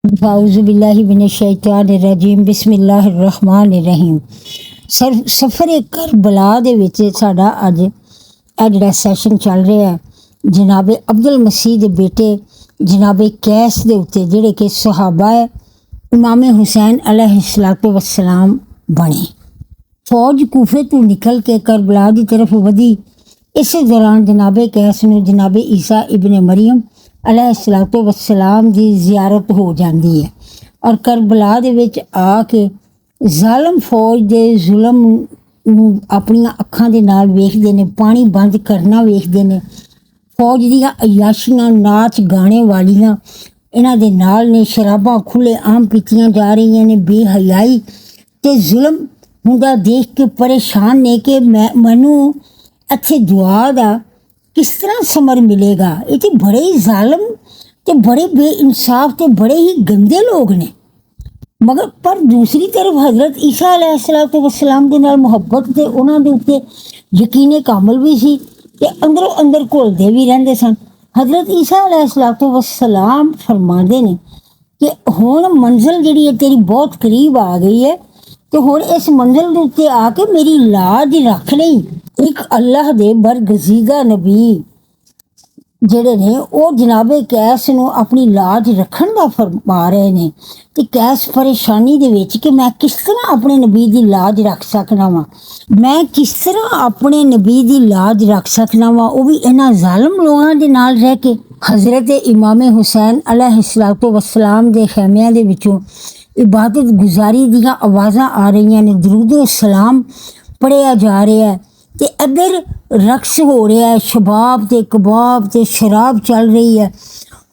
फाउज़ुबिल्लाहि मिनश्शैतानिर्रजीम बिस्मिल्लाहिर्रहमानिर्रहीम। सफ़र करबला दे विच साडा अज जिहड़ा सैशन चल रहा है जनाब अब्दुल मसीह दे बेटे जनाब कैस दे उत्ते जिहड़े कि सहाबा है इमाम हुसैन अलैहिस्सलातु वस्सलाम बने। फौज कूफे तो निकल के करबला की तरफ वधी। इस दौरान जनाब कैस नूं जनाब ईसा इब्ने मरियम अलैहिस्सलातु वस्सलाम की जियारत हो जाती है और करबला दे विच आके ज़ालम फौज के जुलम नूं अपनियां अखां दे नाल वेखदे ने, पानी बंद करना वेखदे ने। फौज दीयां अयाशियां नाच गाने वालियां इन्हां दे नाल ने, शराबां खुले आम पीतियां जा रही ने, बेहयाई ते जुलम हुंदा देख के परेशान ने कि मैनू इत्थे दुआ दा किस तरह समर मिलेगा। ये तो बड़े ही जालम ते बड़े बेइंसाफ ते बड़े ही गंदे लोग ने। मगर पर दूसरी तरफ हज़रत ईसा अलैहिस्सलातु वस्सलाम दे नाल मुहब्बत ते उन्हां दे उत्ते यकीने कामल भी सी ते अंदरों अंदर घुलदे भी रहिंदे सन। हज़रत ईसा अलैहिस्सलातु वस्सलाम फरमांदे ने कि हुण मंजिल जिहड़ी है तेरी बहुत करीब आ गई है तो हुण इस मंजिल दे उत्ते आके मेरी लाज रख लई। एक अल्लाह दे बरगज़ीदा नबी ਜਿਹੜੇ ਨੇ ਉਹ ਜਨਾਬੇ ਕੈਸ ਨੂੰ ਆਪਣੀ ਲਾਜ ਰੱਖਣ ਦਾ ਫਰਮਾ ਰਹੇ ਨੇ ਤੇ ਕੈਸ ਪਰੇਸ਼ਾਨੀ ਦੇ ਵਿੱਚ ਕਿ ਮੈਂ ਕਿਸ ਤਰ੍ਹਾਂ ਆਪਣੇ ਨਬੀ ਦੀ ਲਾਜ ਰੱਖ ਸਕਣਾ ਵਾਂ, ਮੈਂ ਕਿਸ ਤਰ੍ਹਾਂ ਆਪਣੇ ਨਬੀ ਦੀ ਲਾਜ ਰੱਖ ਸਕਣਾ ਵਾਂ, ਉਹ ਵੀ ਇਹਨਾਂ ਜ਼ਾਲਮ ਲੋਕਾਂ ਦੇ ਨਾਲ ਰਹਿ ਕੇ। ਹਜ਼ਰਤ ਇਮਾਮ ਹੁਸੈਨ अलैहिस्सलातु वस्सलाम ਦੇ ਖੈਮਿਆਂ ਦੇ ਵਿੱਚੋਂ इबादत गुजारी ਦੀਆਂ ਆਵਾਜ਼ਾਂ ਆ ਰਹੀਆਂ ਨੇ, ਦਰੂਦ सलाम पढ़िया जा रहा है ते इधर रक्स हो रहा है, शबाब ते कबाब ते शराब चल रही है।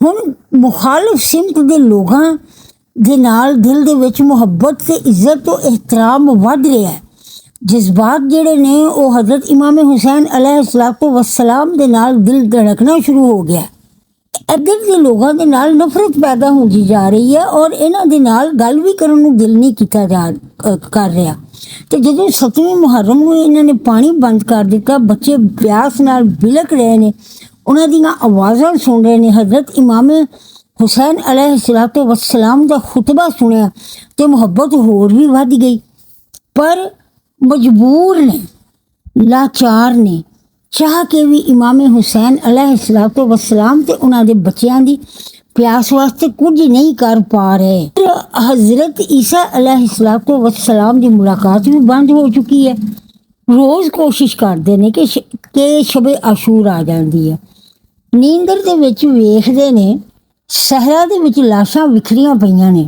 हुण मुखालिफ सिमत दे लोगां दे नाल दिल दे विच मुहब्बत ते इज्जत तो एहतराम वध रहा है। जज्बात जिहड़े ने वो हज़रत इमाम हुसैन अलैहिस्सलातु वस्सलाम दे नाल दिल धड़कना शुरू हो गया। इधर के लोगों के नाल नफरत पैदा होती जा रही है और इन्हां दे नाल गल भी करन नूं दिल नहीं कीता जा कर रहा। तो जो 7वीं मुहर्रम में इन्होंने पानी बंद कर दिता, बच्चे प्यास नाल बिलक रहे ने, उन्हां दीयां आवाज़ां सुन रहे ने। हज़रत इमाम हुसैन अलैहिस्सलातु वस्सलाम दा खुतबा सुनिया तो मुहब्बत होर भी वध गई। पर मजबूर ने, लाचार ने, चाह के भी इमाम हुसैन अलैहिस्सलातु वस्सलाम ते उन्हां दे बच्चियां दी प्यास वास्ते कुछ नहीं कर पा रहे। हज़रत ईसा अलैहिस्सलातु वस्सलाम की मुलाकात भी बंद हो चुकी है। रोज़ कोशिश करते हैं कि शबे आशूर आ जाती है। नींदर दे विच वेखदे ने सहरा दे विच लाशां विखरियां पईयां ने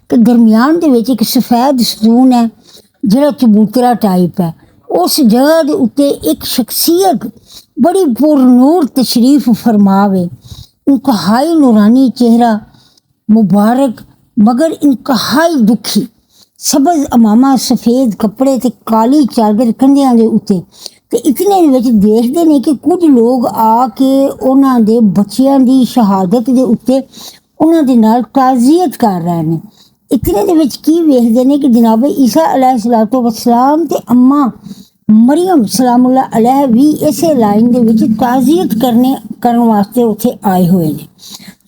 ते दरमियान दे विच एक सफेद सतून है जिहड़ा चबूतरा टाइप है। उस जगह के उत्ते एक शख्सियत बड़ी पुरनूर तशरीफ फरमावे, इंतहाई नूरानी चेहरा मुबारक मगर इंतहाई दुखी, सबज अमामा सफ़ेद कपड़े ते काली चादर कंधियां दे उत्ते ते इतने विच देखदे ने कि कुछ लोग आके उन्हां दे बच्चियां दी शहादत दे उत्ते उन्हां दे नाल ताज़ियत कर रहे हैं। इतने दे विच की वेखदे ने कि जनाब ईसा अलैहिस्सलातु वस्सलाम ते अम्मा मरियम सलामुल्लाह अलैह भी इसे लाइन दे विच ताज़ियत करने वास्ते उत्थे आए हुए ने।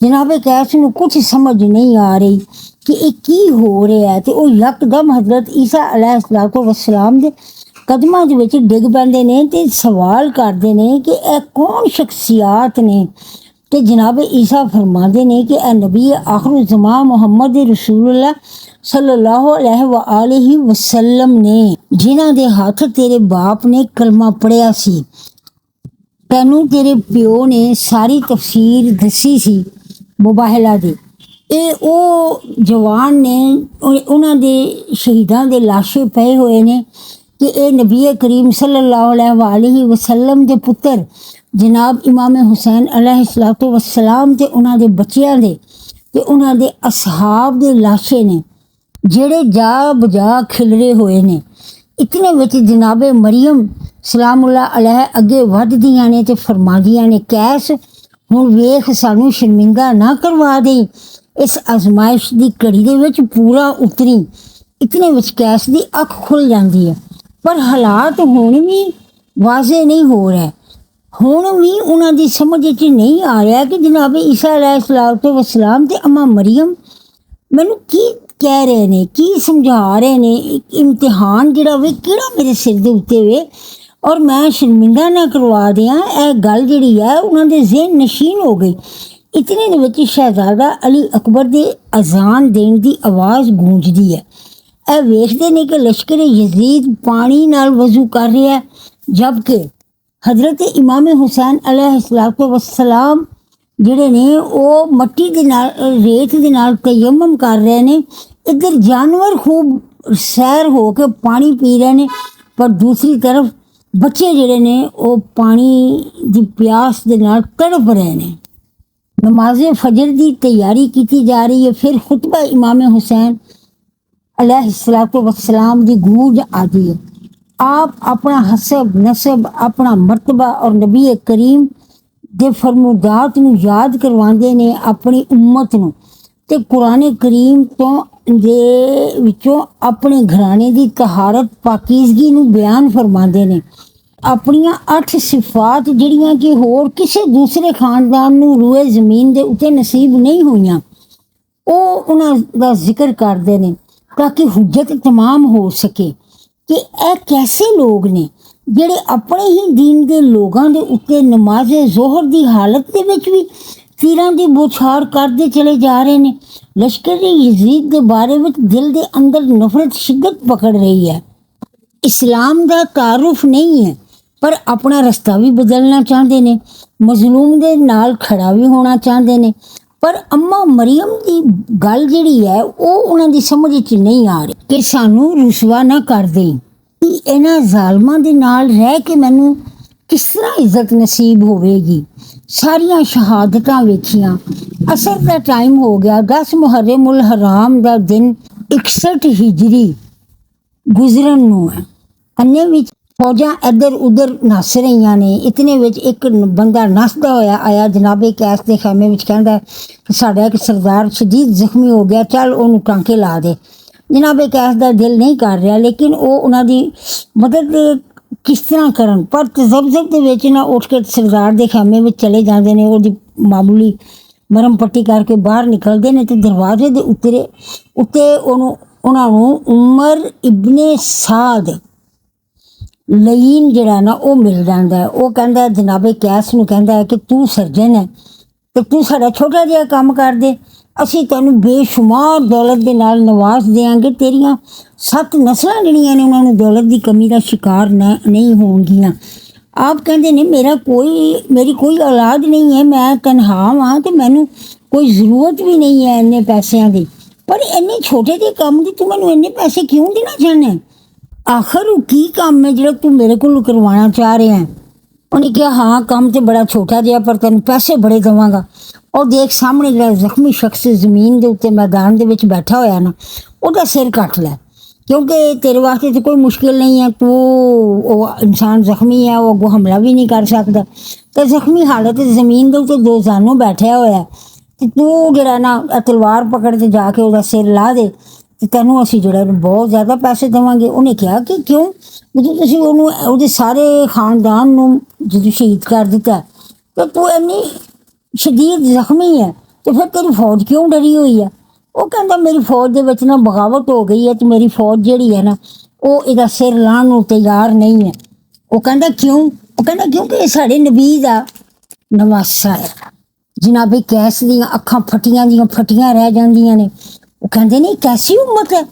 जनाबे कैस नूं कुछ समझ नहीं आ रही कि ये की हो रहा है। तो वो यकदम हज़रत ईसा अलैहिस्सलातु वस्सलाम दे कदमां दे विच डिग पैंदे ने ते सवाल करते हैं कि यह कौन शख्सियात ने। तो जनाब ईसा फरमाते ने कि ए नबी आखिर ज़मा मुहम्मद रसूलुल्लाह सल्लल्लाहु अलैहि वसल्लम ने, जिन्हां दे हाथ तेरे बाप ने कलमा पढ़िया सी, तैनू तेरे प्यो ने सारी तफसीर दसी सी मुबाहला दे। ये वो जवान ने उन्हां दे शहीदां दे लाशे पे हुए ने कि ये नबी करीम सल्लल्लाहु अलैहि वसल्लम दे पुत्र जनाब इमाम हुसैन अलैहिस्सलातु वस्सलाम ते उन्हां दे बच्चियां दे ते उन्हां दे असहाब दे लाशे ने जेड़े जा बजा खिलरे हुए ने। इतने विच जनाबे मरियम सलामुल्लाह अलैह अगे वधदियां ने ते फरमादियां ने कैस हुण वेख सानू शर्मिंदा ना करवा दे, इस आजमाइश की घड़ी दे विच पूरा उतरी। इतने विच कैस की अख खुल जाती है पर हालात हुण भी वाजे नहीं हो रहे। हुण भी उन्हां दी समझ च नहीं आ रहा कि जनाब ईसा अलैहिस्सलातु वस्सलाम ते अम्मा मरियम मैनू की कह रहे ने, की समझा रहे ने, एक इम्तिहान जिहड़ा वे किहड़ा मेरे सिर दे उत्ते वे और मैं शर्मिंदा ना करवा दियां। यह गल जिहड़ी है उन्हां दे ज़हन नशीन हो गई। इतने दे विच शहजादा अली अकबर दे अजान देण दी आवाज़ गूंजदी है। ਇਹ ਵੇਖਦੇ ਨੇ कि लश्कर यजीद पानी नाल वजू कर रहा है, जबकि हजरत इमाम हुसैन अलैहिस्सलातु वस्सलाम ਜਿਹੜੇ ਨੇ ਉਹ मट्टी ਦੇ ਨਾਲ रेत ਦੇ ਨਾਲ तयम्मुम कर रहे ने। इधर जानवर खूब सैर हो के पानी पी रहे ने, पर दूसरी तरफ बच्चे ਜਿਹੜੇ ने ਉਹ पानी ਦੀ प्यास ਦੇ ਨਾਲ तड़प रहे ने। नमाज फजर की तैयारी की जा रही है। फिर खुतबा इमाम हुसैन अलैहिस्सलातु वस्सलाम की गूंज आती है। आप अपना हसब नसब, अपना मरतबा और नबी करीम दे फरमुदात नूं याद करवाते ने अपनी उम्मत नूं, ते कुरान करीम तो दे विचों अपने घराने की तहारत पाकीज़गी नूं बयान फरमाते ने। अपनियां 8 सिफात जिहड़ियां कि होर किसी दूसरे खानदान नूं रूए ज़मीन दे उत्ते नसीब नहीं हुईयां, ਉਹ उन्हां दा जिक्र करते हैं ताकि हुज्जत तमाम हो सके कि ਇਹ कैसे लोग ने ਜਿਹੜੇ अपने ही दीन के लोगों के उत्ते नमाज जोहर की हालत के विच भी तीरां की बौछार करते चले जा रहे हैं। लश्कर यजीद के बारे में दिल के अंदर नफरत शिद्दत पकड़ रही है। इस्लाम का तारुफ नहीं है, पर अपना रास्ता भी बदलना चाहते हैं, मजलूम के नाल खड़ा भी होना चाहते हैं। पर अम्मा मरियम की गल जिहड़ी है वो उन्हां दी समझ च नहीं आ रही कि सानू रुसवा ना कर दे कि इन्हां ज़ालमां दे नाल रह के मैनू किस तरह इज्जत नसीब होवेगी। सारियां शहादतां वेखियां, असर का टाइम हो गया। 10 मुहर्रम उल हराम का दिन 61 हिजरी गुजरन नूं है। अन्ने विच फौजां इधर उधर नस रही ने। इतने विच एक बंदा नसदा होया आया जनाबे कैस के खैमे विच, कहंदा साडा एक सरदार शदीद जख्मी हो गया, चल ओनू टांके ला दे। जनाबे कैस का दिल नहीं कर रहा, लेकिन वो उन्हां दी मदद किस तरह करन, पर तजब्जब दे विच ना उठ के सरदार के खैमे विच चले जाते हैं। वो मामूली मरम पट्टी करके बाहर निकलते हैं तो दरवाजे के उत्ते उन्हां नूं उमर इब्ने साद लईन जिहड़ा ना वो मिल जाता है। वो कहता है जनाबे कैस नूं कहता है कि तू सर्जन है तो तू साडा छोटा जिहा काम कर दे, असीं तैनूं बेशुमार दौलत दे नाल नवाज देंगे। तेरियां 7 नस्लां जिहड़ियां ने उन्हां नूं दौलत की कमी का शिकार नहीं होणगियां। आप कहते ने मेरी कोई औलाद नहीं है, मैं तनहा हाँ, तो मैनू कोई ज़रूरत भी नहीं है इन्ने पैसों की, पर इन्ने छोटे जे काम की तू मैनू इन्ने पैसे क्यों देना चाहना है? आखिर वो की काम है जो तू मेरे को करवाना चाह रहे हैं? उन्हें कहा हाँ काम तो बड़ा छोटा जिहा, पर तेन पैसे बड़े देवांगा। और देख सामने जो जख्मी शख्स जमीन के उत्ते मैदान के विच बैठा होया ना, उसका सिर कट लै, क्योंकि तेरे वास्ते तो कोई मुश्किल नहीं है। तू वो इंसान जख्मी है, वो अगों हमला भी नहीं कर सकता, तो जख्मी हालत जमीन के उत्ते 2 जानों बैठा होया, तो तू जिहड़ा ना तलवार पकड़ के जाके उसका सिर ला दे तो तेनों असीं जिहड़ा बहुत ज़्यादा पैसे देवांगे। उन्हें कहा कि क्यों, जो तुसीं उहनूं सारे खानदान नूं जो शहीद कर दिता तो तू इन्नी शदीद जख्मी है, तो फिर तेरी फौज क्यों डरी हुई है? वो कहता मेरी फौज दे विच ना बगावत हो गई है, तो मेरी फौज जिहड़ी है ना वो इहदा सिर लाण नूं तैयार नहीं है। वो कहता क्यों? वो कहता क्योंकि साडे नबी दा नवासा है। जनाबे कैस दीयां अखां फटियां रह जांदियां ने। वो कहते नहीं कैसी उम्मत है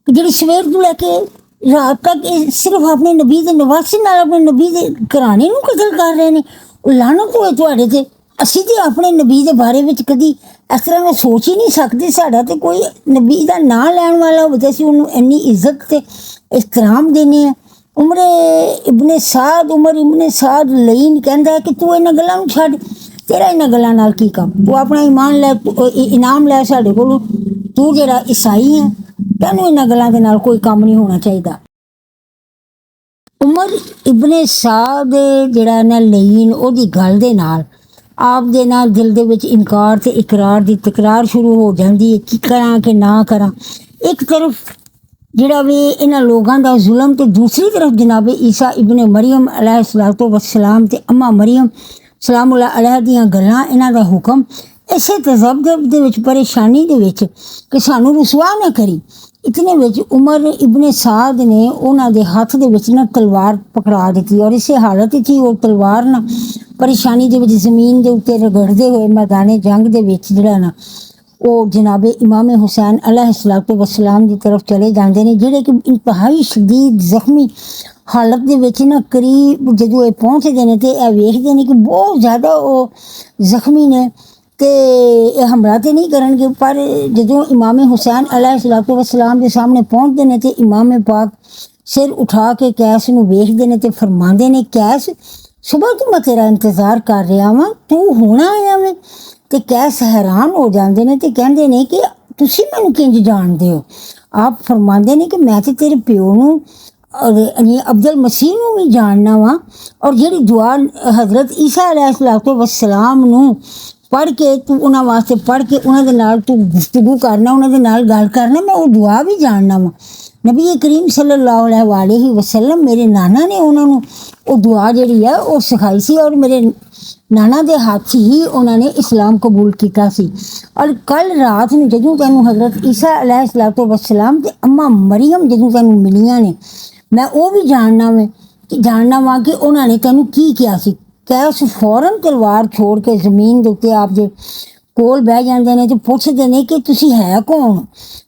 जिहड़ी सवेर तो लैके रात तक सिर्फ अपने नबी के नवासे नाल अपने नबी के घराने नूं कतल कर रहे हैं। लानत होए तुहाडे ते, असीं ते अपने नबी के बारे में कदी इस तरह मैं सोच ही नहीं सकते। साडा तो कोई नबी का नाम लैन वाला हो तो असीं उहनूं इन्नी इज्जत ते एहतराम देने हैं। उमर इब्ने साद लईन कहता है कि तू इन्हां गल्लां नूं छड्ड, तेरा इन्हां गल्लां नाल की काम, तू अपना ईमान लै, इनाम लै साडे कोलों, तू जिहड़ा ईसाई है, तैनूं इन्हां गल्लां दे नाल कोई काम नहीं होना चाहिए। उमर इब्ने साद जिहड़ा ना लईन ओहदी गल दे नाल आप दे ना दिल दे विच इनकार ते इकरार दी तकरार शुरू हो जाती है कि करा कि ना करा। एक तरफ जिहड़ा वे इन्हां लोगां दा जुल्म, ते दूसरी तरफ जनाबे ईसा इब्ने मरियम अलैहिस्सलातु वस्सलाम ते अम्मा मरियम सलामुल्लाह अलैहा दियां गल्लां, इन्हां दा हुक्म, ਇਸੇ ਤਜ਼ਬਜ਼ਬ ਦੇ ਵਿੱਚ, ਪਰੇਸ਼ਾਨੀ ਦੇ ਵਿੱਚ ਕਿ ਸਾਨੂੰ ਰੁਸਵਾ ਨਾ ਕਰੀ, ਇਤਨੇ ਵਿੱਚ ਉਮਰ ਇਬਨ ਸਾਦ ਨੇ ਉਹਨਾਂ ਦੇ ਹੱਥ ਦੇ ਵਿੱਚ ਨਾ ਤਲਵਾਰ ਪਕੜਾ ਦਿੱਤੀ, ਔਰ ਇਸੇ ਹਾਲਤ ਵਿੱਚ ਹੀ ਉਹ ਤਲਵਾਰ ਨਾ ਪਰੇਸ਼ਾਨੀ ਦੇ ਵਿੱਚ ਜ਼ਮੀਨ ਦੇ ਉੱਤੇ ਰਗੜਦੇ ਹੋਏ ਮੈਦਾਨੇ ਜੰਗ ਦੇ ਵਿੱਚ ਜਿਹੜਾ ਨਾ ਉਹ ਜਨਾਬੇ ਇਮਾਮ ਹੁਸੈਨ अलैहिस्सलातु वस्सलाम ਦੀ ਤਰਫ ਚਲੇ ਜਾਂਦੇ ਨੇ, ਜਿਹੜੇ ਕਿ ਇੰਤਹਾਈ ਸ਼ਦੀਦ ਜ਼ਖਮੀ ਹਾਲਤ ਦੇ ਵਿੱਚ ਨਾ ਕਰੀਬ ਜਦੋਂ ਇਹ ਪਹੁੰਚਦੇ ਨੇ ਤੇ ਇਹ ਵੇਖਦੇ ਨੇ ਕਿ ਬਹੁਤ ਜ਼ਿਆਦਾ ਉਹ ਜ਼ਖਮੀ ਨੇ ਤੇ ਇਹ ਹਮਲਾ ਤੇ ਨਹੀਂ ਕਰਨਗੇ। ਪਰ ਜਦੋਂ ਇਮਾਮ ਹੁਸੈਨ अलैहिस्सलातु वस्सलाम ਦੇ ਸਾਹਮਣੇ ਪਹੁੰਚਦੇ ਨੇ ਤੇ ਇਮਾਮ ਪਾਕ ਸਿਰ ਉਠਾ ਕੇ ਕੈਸ ਨੂੰ ਵੇਖਦੇ ਨੇ ਤੇ ਫਰਮਾਉਂਦੇ ਨੇ, ਕੈਸ ਸੁਬਹ ਤੋਂ ਮੈਂ ਤੇਰਾ ਇੰਤਜ਼ਾਰ ਕਰ ਰਿਹਾ ਵਾਂ, ਤੂੰ ਹੁਣ ਆਇਆ ਵੇਂ। ਤੇ ਕੈਸ हैरान हो जाते हैं तो कहते हैं कि तुसी मैनू किंज जानते हो। आप फरमाते हैं कि मैं तो तेरे प्यो नूं अब्दुल मसीह नूं भी जानना वा, और जिहड़ी दुआ हज़रत ईसा अलैहिस्सलातु वस्सलाम नूं पढ़ के तू उन्हां वास्ते पढ़ के उन्हां दे नाल तू गुफ्तगू करना, उन्हां दे नाल गल करना, मैं वो दुआ भी जानना वा। नबी करीम सल्लल्लाहु अलैहि वसल्लम मेरे नाना ने उन्होंने वो दुआ जिहड़ी है वो सिखाई सी, और मेरे नाना दे हाथ ही उन्होंने इस्लाम कबूल किया सी। और कल रात में जदों तैनूं हज़रत ईसा अलैहिस्सलातु वस्सलाम ते अम्मा मरियम जदों तैनूं मिलियां ने, मैं वो भी जानना वा कि उन्होंने तैनूं की किया सी। कैस फौरन तलवार छोड़ के ज़मीन के उत्ते आप दे कोल बह जाते हैं तो पुछते हैं कि तुसी है कौन।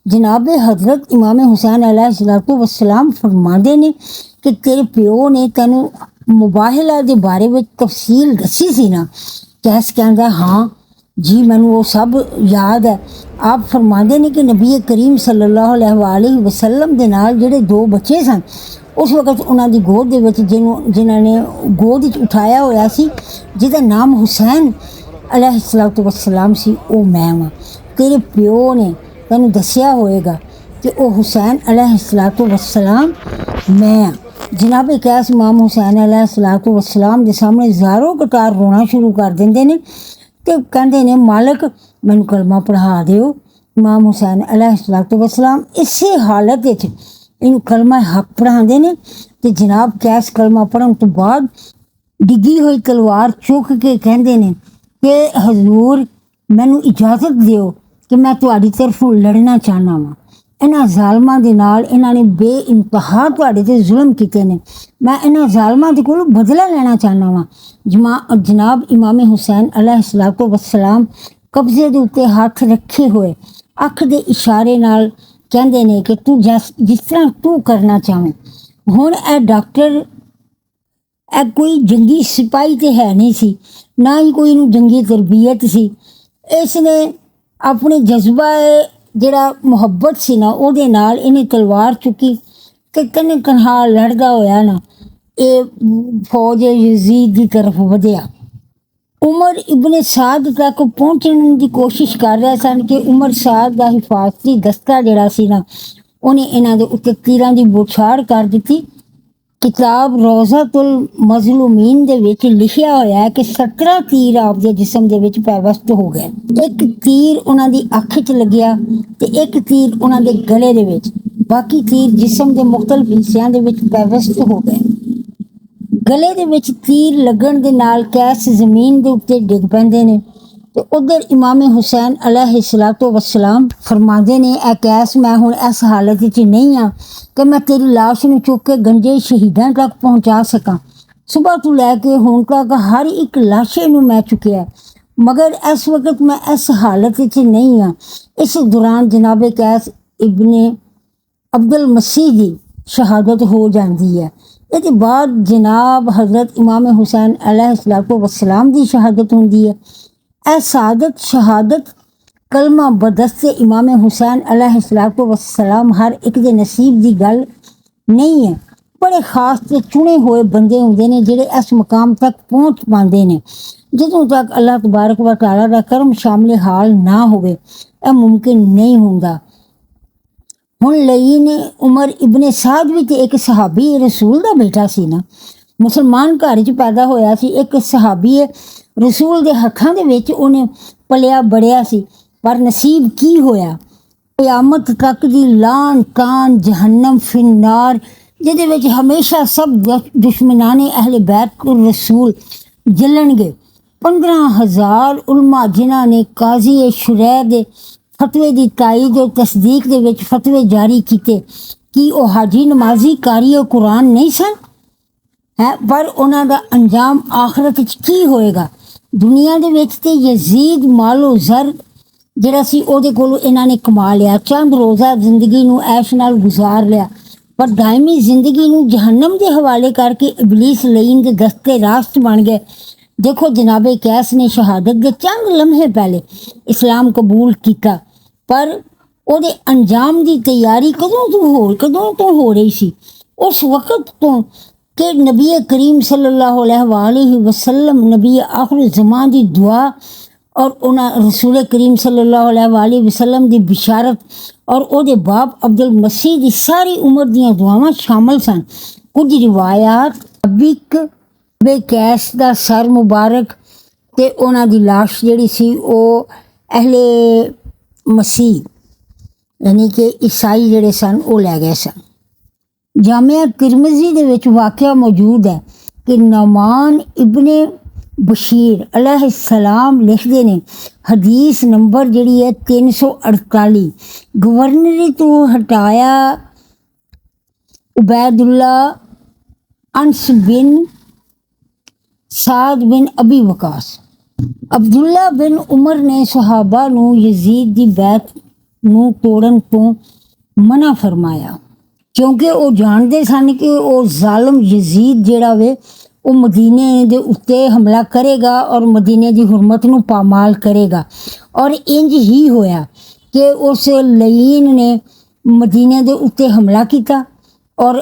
जनाबे हज़रत इमाम हुसैन अलैहिस्सलातु वस्सलाम फरमाते ने कि तेरे प्यो ने तैनूं मुबाहिला के बारे में तफसील दसी सी ना। कैस कहता हाँ जी मैनू वो सब याद है। आप फरमाते हैं कि नबी करीम सल्लल्लाहु अलैहि वसल्लम के नाल जिहड़े दो बच्चे सन उस वक्त उन्होंने गोद दे विच जिन्होंने गोद विच उठाया होया सी, जिहदा नाम हुसैन अलैहिस्सलातु वस्सलाम सी, वो मैं वां। तेरे प्यो ने तैनू दसिया होएगा कि वो हुसैन अलैहिस्सलातु वस्सलाम मैं। जनाबे कैस इमाम हुसैन अलैहिस्सलातु वस्सलाम के सामने ज़ारो कतार रोना शुरू कर देंगे ने ते कहंदे ने मालिक मैनू कलमा पढ़ा दिओ। इमाम हुसैन अलैहिस्सलातु वस्सलाम इसे हालत विच इनू कलमा हक पढ़ाते ने ते जनाब कैस कलमा पढ़न तो बाद डिगी हुई तलवार चुक के कहंदे ने कि हजूर मैनू इजाज़त दिओ कि मैं तुहाडी तरफों लड़ना चाहना वा। इन्हां ज़ालमां दे नाल इन्हां ने बेइंतहा तुहाडे ते जुल्म कीते ने, मैं इन्हां ज़ालमां दे कोलों बदला लेना चाहना वा। जनाब इमाम हुसैन अलैहिस्सलातु वस्सलाम कब्जे दे उत्ते हाथ रखे हुए अख दे इशारे नाल कहंदे ने कि तू जिस तरह तू करना चाहें। हुण ए डॉक्टर ए कोई जंगी सिपाही तो है नहीं सी, ना ही कोई इनू जंगी तरबीयत सी। इसने अपने जज्बा जिहड़ा मुहब्बत सी ना उहदे नाल इन्हें तलवार चुकी ते कन्ने कन्हा लड़दा होया ना ये फौज यजीद की तरफ वधिया। उमर इबन साद तक पहुँचने की कोशिश कर रहे सन कि उमर साद का हिफाजती दस्ता जिहड़ा सी ना उन्हें इन्हां दे उत्ते तीरां दी बौछार कर दिती। किताब रोज़ातुल मज़लूमीन दे विच लिखिया होया है कि 17 तीर आपदे जिस्म दे विच पैवस्त हो गए। एक तीर उन्हां दी अख च लग्या ते एक तीर उन्हां दे गले दे विच, बाकी तीर जिस्म दे मुख्तलिफ हिस्सियां दे विच पैवस्त हो गए। गले दे विच तीर लगन दे नाल कैस ज़मीन दे उत्ते डिग पैंदे ने ते उधर इमाम हुसैन अलैहिस्सलातु वस्सलाम फरमाते ने ए कैस मैं हुण इस हालत च नहीं हाँ कि मैं तेरी लाश नूं चुक के गंजे शहीदां तक पहुँचा सकां। सुबह तो लैके हुण तक हर एक लाशे नूं मैं चुकिया, मगर इस वक्त मैं इस हालत च नहीं हाँ। इस दौरान जनाबे कैस इब्ने अब्दुल मसीह की शहादत हो जाती है। इसके बाद जनाब हज़रत इमाम हुसैन अलैहिस्सलातु वस्सलाम की शहादत होती है। ए सादत शहादत कलमा बदस्ते इमाम हुसैन अलैहिस्सलातु वस्सलाम हर एक दे नसीब की गल नहीं है। बड़े खास ते चुने हुए बंदे होंदे ने जिहड़े इस मकाम तक पहुँच पाते हैं। जदों तक अल्लाह तबारक व तआला दा करम शामिल हाल ना होवे यह मुमकिन नहीं होंदा। हुण लई ने उमर इबन साद भी तो एक सहाबी रसूल दा बेटा सी ना, मुसलमान घर च पैदा होया सी। एक सहाबी रसूल दे हत्थां दे विच उन्हें पलिया बढ़िया सी, पर नसीब की होया क़यामत तक दी लान तान जहन्नम फिन्नार जिहदे विच हमेशा सब दुश्मनाने अहले बैत रसूल जलणगे। 15,000 उलमा जिन्हां ने काजी शुरैह दे फतवे की ताईद और तस्दीक दे विच फतवे जारी किए कि वो हाजी नमाजी कारी कुरान नहीं सन है, पर उन्हां दा अंजाम आखरत च की होएगा। दुनिया दे विच ते यजीद मालो जर जिहड़ा सी ओहदे कोलों इन्हां ने कमा लिया, चंद रोज़ा जिंदगी नूं ऐश नाल गुजार लिया, पर दायमी जिंदगी नूं जहन्नम के हवाले करके इबलीस लईन के दस्ते रास्त बन गए। देखो जनाबे कैस ने शहादत के चंद लम्हे पहले इस्लाम कबूल किया, पर ਉਹਦੇ अंजाम की तैयारी कदों तो हो रही सी। उस वक्त तो कि नबी करीम सल्लल्लाहु अलैहि वसल्लम नबी आखिर ज़मान की दुआ और उन्हें रसूल करीम सल्लल्लाहु अलैहि वसल्लम की बिशारत और ਉਹਦੇ बाप अब्दुल मसीह की सारी उम्र दियां दुआवां शामिल सन। कुछ रिवायात अबिक बेकैस का सर मुबारक ते उन्हां दी लाश जिहड़ी सी वो अहले मसीह यानी कि ईसाई जिहड़े सन वो लै गए सन। जामिया तिरमिज़ी दे विच वाक़या मौजूद है कि नौमान इब्ने बशीर अलैहिस्सलाम लिखते ने हदीस नंबर जिहड़ी है 348 गवर्नरी तो हटाया उबैदुल्ला अनस बिन साद बिन अबी वकास अब्दुल्ला बिन उमर ने सहाबा नूं यजीद दी बैत नूं तोड़न तो मना फरमाया, क्योंकि वो जानते सन कि वो जालम यजीद जिहड़ा वे वो मदीने दे उत्ते हमला करेगा और मदीने की हुरमत नूं पामाल करेगा। और इंज ही होया कि उस लईन ने मदीने दे उत्ते हमला किया और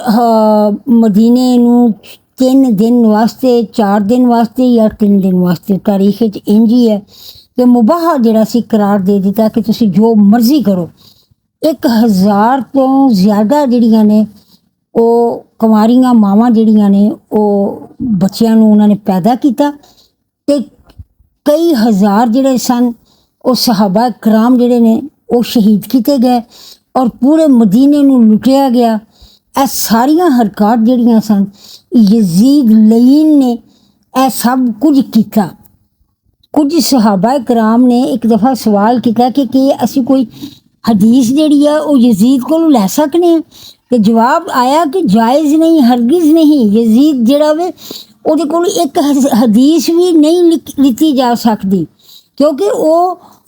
मदीने नूं 3 दिन वास्ते 4 दिन वास्ते या 3 दिन वास्ते तारीख इंज ही है कि मुबाह जिहड़ा सी करार दे दिता कि तुसी जो मर्जी करो। 1000 तो ज़्यादा जिहड़ियां ने वो कुंवारियां मावां जिहड़ियां ने वो बच्चियां नूं उन्होंने पैदा किया ते कई हज़ार जिहड़े सन वो सहाबा कराम जिहड़े ने वो शहीद किए गए और पूरे मदीने नूं लुटिया गया। ਇਹ सारियां हरकत जिहड़ियां सन यजीद लईन ने यह सब कुछ किया। कुछ सहाबा कराम ने एक दफ़ा सवाल किया कि असी कोई हदीस जिहड़ी है वो यजीद को लै सकने हैं, तो जवाब आया कि जायज़ नहीं, हरगिज़ नहीं। यजीद जिहड़ा वे ਉਹਦੇ ਕੋਲ एक हदीस भी नहीं लिखी जा सकती, क्योंकि वो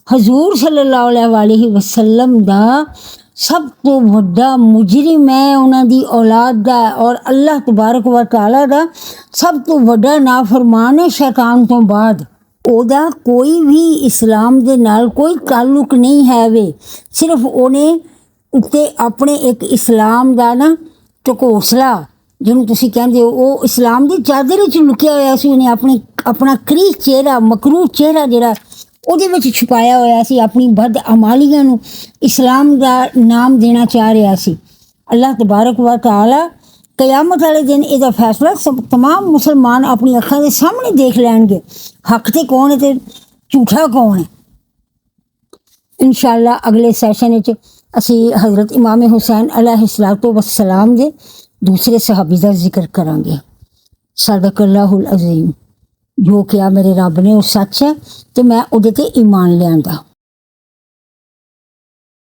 हजूर सल्लल्लाहु अलैहि वसल्लम दा सब तो वड्डा मुजरिम है उन्हां दी औलाद दा और अल्लाह तबारक व तआला दा सब तो वड्डा नाफरमान है शैतान तो बाद। ਉਹਦਾ कोई भी इस्लाम दे नाल कोई ताल्लुक नहीं है वे, सिर्फ उन्हें उत्ते अपने एक इस्लाम दा ना ढकोसला जिन्होंने तुसी कहंदे हो वो इस्लाम दी चादर च लुकिया होया सी। उन्हें अपना करीह चेहरा मकरूह चेहरा जिहड़ा ਉਹਦੇ ਵਿੱਚ छुपाया होया सी, अपनी बद अमालियां नूं इस्लाम दा नाम देना चाह रहा सी। अल्लाह तबारक व तआला कयामत वाले दिन इसका फैसला सब तमाम मुसलमान अपनी अखां के सामने देख लैणगे, हक ते कौन है ते झूठा कौन है। इंशाअल्लाह अगले सैशन विच असी हज़रत इमाम हुसैन अलैहिस्सलातु वस्सलाम दे दूसरे सहाबी का जिक्र करांगे। सदकल्लाहुल अज़ीम। जो क्या मेरे रब ने वो सच है तो मैं उहदे ते ईमान लियांदा।